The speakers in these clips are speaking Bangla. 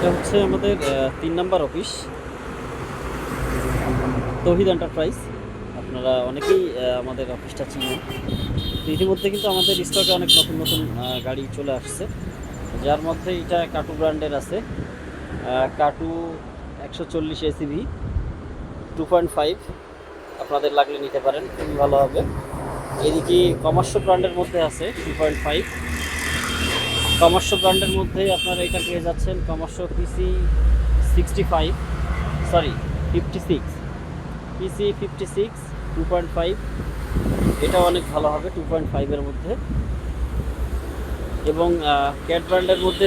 এটা হচ্ছে আমাদের 3 নাম্বার অফিস, তৌহিদ এন্টারপ্রাইজ। আপনারা অনেকেই আমাদের অফিসটা চিনেন। তো ইতিমধ্যে কিন্তু আমাদের স্টকে অনেক নতুন নতুন গাড়ি চলে আসছে, যার মধ্যে এটা কাটু ব্র্যান্ডের আছে। কাটু 140 এসিভি 2.5, আপনাদের লাগলে নিতে পারেন, খুবই ভালো হবে। এদিকে কমার্শো ব্র্যান্ডের মধ্যে আছে 2.5। কমার্শো ব্র্যান্ডের মধ্যে আপনারা এটা পেয়ে যাচ্ছেন কমার্শো পিসি 65, সরি 56, পিসি 56 2.5। এটা অনেক ভালো হবে 2.5-এর মধ্যে। এবং ক্যাট ব্র্যান্ডের মধ্যে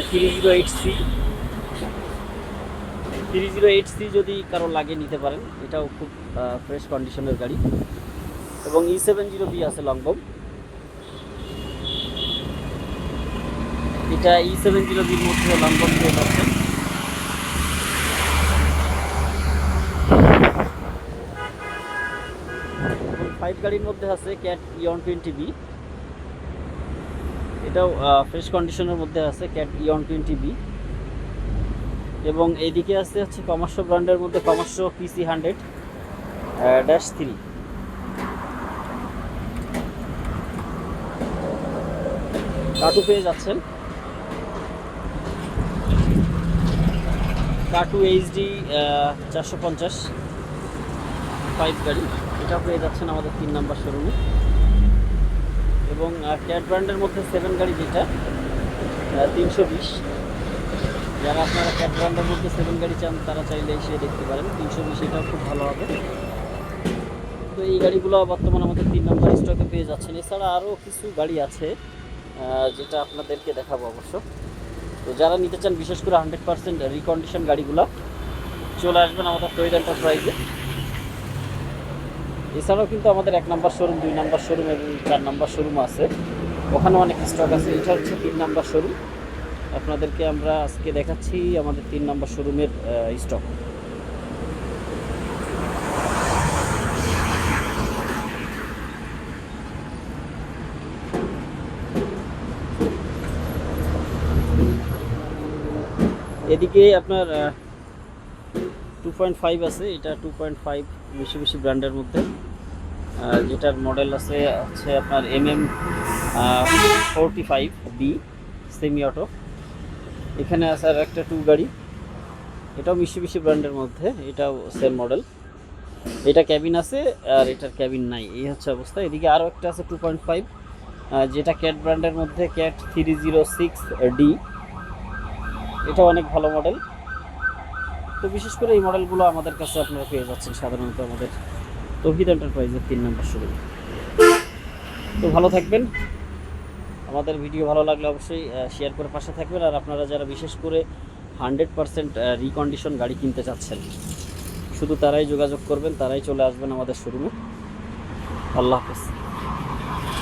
308C যদি কারো লাগে নিতে পারেন, এটাও খুব ফ্রেশ কন্ডিশনের গাড়ি। এবং E70B আছে লংবম, এটা E70Bর মধ্যে লংবম পেয়ে যাচ্ছেন। এবং 5 গাড়ির মধ্যে আছে ক্যাট ইয়ন 20B, এটাও ফ্রেশ কন্ডিশনের মধ্যে আছে ক্যাট ইয়ন 20B। এবং এইদিকে আছে হচ্ছে কমার্শো ব্র্যান্ডের মধ্যে কমার্শো পিসি 100-3। কাটু পেয়ে যাচ্ছেন, কাটু এইচডি 450 5 গাড়ি, এটা পেয়ে যাচ্ছেন আমাদের 3 নাম্বার শোরুমে। এবং ক্যাট ব্র্যান্ডের মধ্যে 7 গাড়ি, যেটা 320। যারা আপনারা ক্যাট ব্র্যান্ডের মধ্যে 7 গাড়ি চান, তারা চাইলে এসে দেখতে পারেন। 320 এটাও খুব ভালো হবে। তো এই গাড়িগুলো বর্তমানে আমাদের 3 নাম্বার স্টকে পেয়ে যাচ্ছেন। এছাড়া আরও কিছু গাড়ি আছে, যেটা আপনাদেরকে দেখাবো অবশ্য। তো যারা নিতে চান, বিশেষ করে 100% রিকন্ডিশন গাড়িগুলো, চলে আসবেন আমাদের তৌহিদ এন্টারপ্রাইজে। এছাড়াও কিন্তু আমাদের 1 নাম্বার শোরুম, 2 নাম্বার শোরুম এবং 4 নাম্বার শোরুম আছে, ওখানে অনেক স্টক আছে। এটা হচ্ছে 3 নাম্বার শোরুম। আপনাদেরকে আমরা আজকে দেখাচ্ছি আমাদের 3 নাম্বার শোরুমের স্টক। এদিকে আপনার 2.5 আছে, এটা 2.5 মিশুবিশি ব্র্যান্ডের মধ্যে, যেটার মডেল আছে হচ্ছে আপনার MM45B সেমি অটো। এখানে আছে আর একটা 2 গাড়ি, এটাও মিশুবিশি ব্র্যান্ডের মধ্যে, এটাও সেম মডেল। এটা ক্যাবিন আছে আর এটার ক্যাবিন নাই, এই হচ্ছে অবস্থা। এদিকে আরও একটা আছে 2.5, যেটা ক্যাট ব্র্যান্ডের মধ্যে ক্যাট 306D, এটা অনেক ভালো মডেল। তো বিশেষ করে এই মডেলগুলো আমাদের কাছে আপনারা পেয়ে যাচ্ছেন সাধারণত আমাদের তৌহিদ এন্টারপ্রাইজের 3 নাম্বার শোরুম। তো ভালো থাকবেন। আমাদের ভিডিও ভালো লাগলে অবশ্যই শেয়ার করে পাশে থাকবেন। আর আপনারা যারা বিশেষ করে 100% রিকন্ডিশন গাড়ি কিনতে চাচ্ছেন, শুধু তারাই যোগাযোগ করবেন, তারাই চলে আসবেন আমাদের শোরুমে। আল্লাহ হাফেজ।